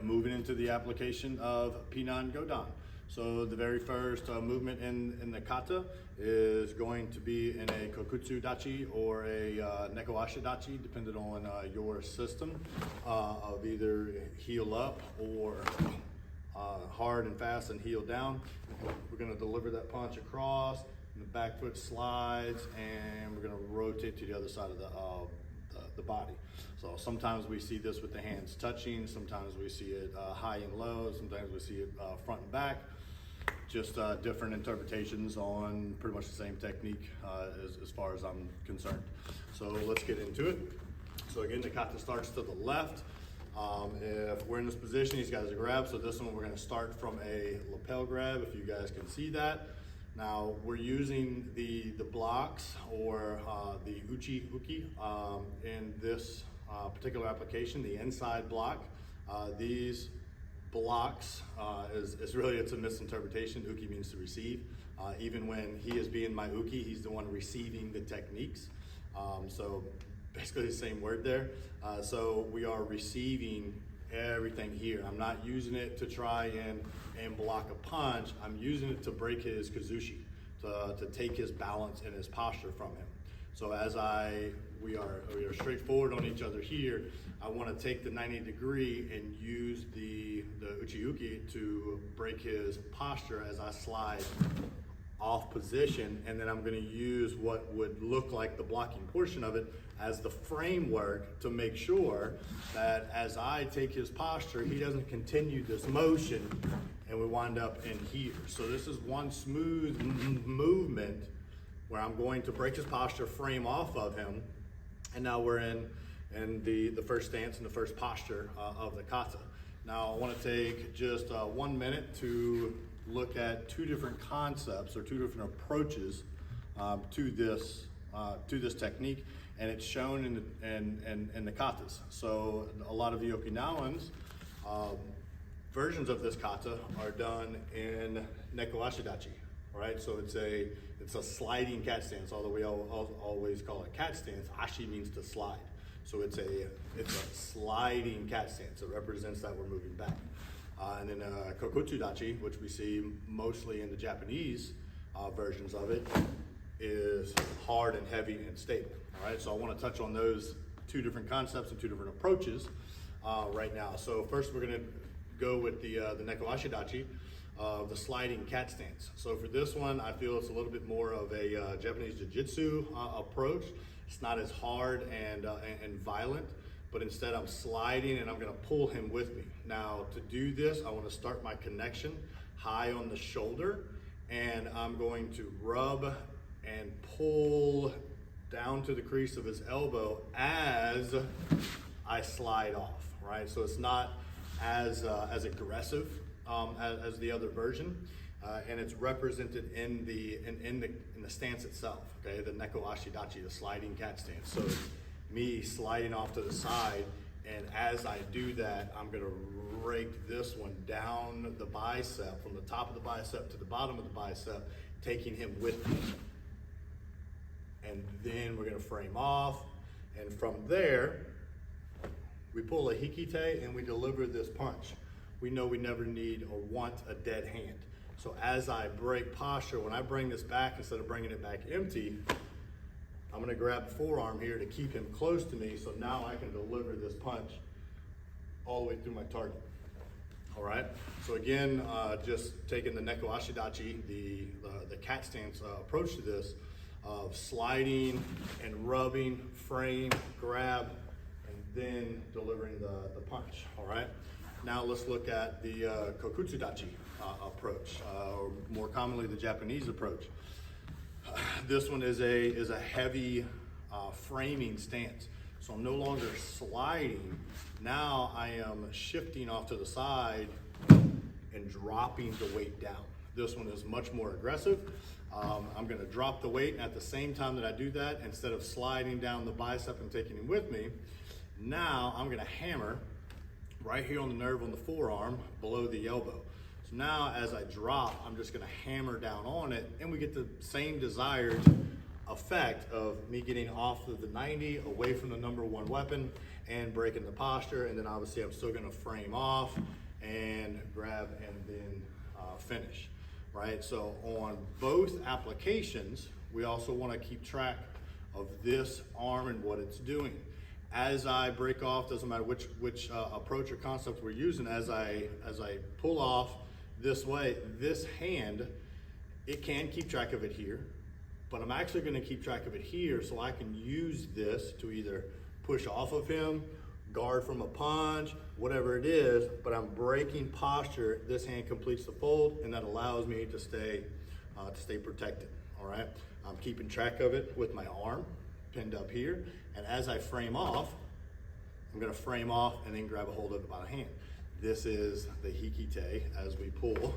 moving into the application of Pinan Godan. So the very first movement in the kata is going to be in a kokutsu dachi or a neko ashi dachi, depending on your system of either heel up or hard and fast and heel down. We're going to deliver that punch across, and the back foot slides, and we're going to rotate to the other side of the body. So sometimes we see this with the hands touching, sometimes we see it high and low, sometimes we see it front and back. Just different interpretations on pretty much the same technique as far as I'm concerned. So let's get into it. So again, the kata starts to the left. If we're in this position, he's got his grab. So this one, we're going to start from a lapel grab, if you guys can see that. Now we're using the blocks or the uki in this particular application, the inside block. These blocks is really, it's a misinterpretation. Uki means to receive. Even when he is being my uki, he's the one receiving the techniques. So basically the same word there. So we are receiving everything here. I'm not using it to try and block a punch. I'm using it to break his kazushi, to take his balance and his posture from him. So as we are straightforward on each other here, I want to take the 90-degree and use the uchi-uki to break his posture as I slide off position, and then I'm going to use what would look like the blocking portion of it as the framework to make sure that as I take his posture, he doesn't continue this motion and we wind up in here. So this is one smooth movement where I'm going to break his posture, frame off of him, and now we're in the first stance and the first posture of the kata. Now I want to take just 1 minute to look at two different concepts or two different approaches to this technique, and it's shown in the katas. So a lot of the Okinawans versions of this kata are done in neko ashi dachi, right? So it's a sliding cat stance, although we always call it cat stance. Ashi means to slide. So it's a sliding cat stance. It represents that we're moving back. And then kokutsu dachi, which we see mostly in the Japanese versions of it, is hard and heavy and stable. All right, so I want to touch on those two different concepts and two different approaches right now. So first, we're going to go with the neko ashi dachi, the sliding cat stance. So for this one, I feel it's a little bit more of a Japanese jiu-jitsu approach. It's not as hard and violent, but instead I'm sliding and I'm going to pull him with me. Now to do this, I want to start my connection high on the shoulder, and I'm going to rub and pull down to the crease of his elbow as I slide off, right? So it's not as aggressive as the other version, and it's represented in the stance itself. Okay, the neko ashi dachi, the sliding cat stance. So me sliding off to the side, and as I do that, I'm going to rake this one down the bicep, from the top of the bicep to the bottom of the bicep, taking him with me. And then we're going to frame off, and from there we pull a hikite and we deliver this punch. We know we never need or want a dead hand. So as I break posture, when I bring this back, instead of bringing it back empty, I'm gonna grab the forearm here to keep him close to me, so now I can deliver this punch all the way through my target. All right, so again, just taking the neko ashi dachi, the cat stance approach to this, of sliding and rubbing, frame, grab, and then delivering the punch. All right, now let's look at the kokutsu dachi approach, or more commonly the Japanese approach. This one is a heavy framing stance. So I'm no longer sliding. Now I am shifting off to the side and dropping the weight down. This one is much more aggressive. I'm going to drop the weight, and at the same time that I do that, instead of sliding down the bicep and taking him with me, now I'm going to hammer right here on the nerve on the forearm below the elbow. So now as I drop, I'm just going to hammer down on it, and we get the same desired effect of me getting off of the 90, away from the number one weapon, and breaking the posture. And then obviously I'm still gonna frame off and grab and then finish, right? So on both applications, we also wanna keep track of this arm and what it's doing. As I break off, doesn't matter which approach or concept we're using, as I pull off this way, this hand, it can keep track of it here, but I'm actually gonna keep track of it here so I can use this to either push off of him, guard from a punch, whatever it is, but I'm breaking posture. This hand completes the fold, and that allows me to stay protected, all right? I'm keeping track of it with my arm pinned up here, and as I frame off, I'm gonna frame off and then grab a hold of it by the hand. This is the hikite as we pull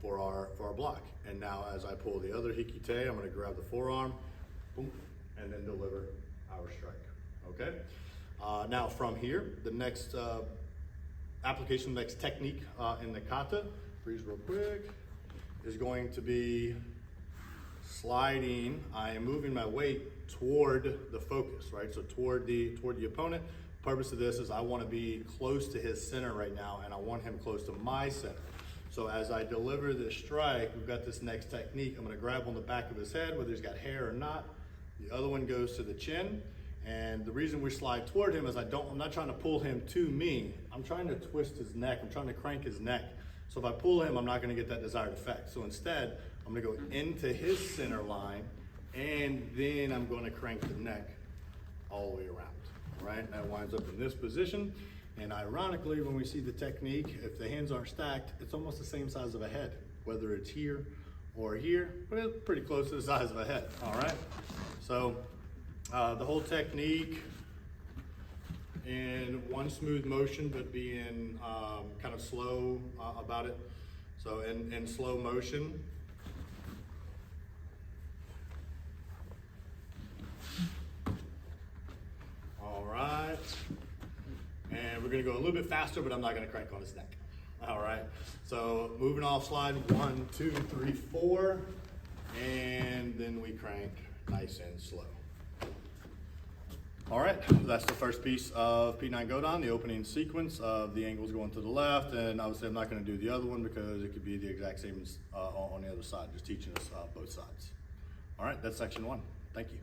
for our block. And now as I pull the other hikite, I'm gonna grab the forearm, boom, and then deliver our strike, okay? Now from here, the next application, next technique in the kata, freeze real quick, is going to be sliding. I am moving my weight toward the focus, right? So toward the opponent. The purpose of this is I want to be close to his center right now, and I want him close to my center. So as I deliver this strike, we've got this next technique. I'm going to grab on the back of his head, whether he's got hair or not. The other one goes to the chin. And the reason we slide toward him is I'm not trying to pull him to me. I'm trying to twist his neck. I'm trying to crank his neck. So if I pull him, I'm not going to get that desired effect. So instead, I'm going to go into his center line, and then I'm going to crank the neck all the way around. All right, that winds up in this position. And ironically, when we see the technique, if the hands aren't stacked, it's almost the same size of a head, whether it's here or here, but it's pretty close to the size of a head. All right, so the whole technique in one smooth motion, but being kind of slow about it. So in slow motion, all right. And we're gonna go a little bit faster, but I'm not gonna crank on his neck. All right, so moving off slide, 1, 2, 3, 4, and then we crank nice and slow. All right, that's the first piece of Pinan Godan, the opening sequence of the angles going to the left, and obviously I'm not gonna do the other one because it could be the exact same on the other side, just teaching us both sides. All right, that's section 1. Thank you.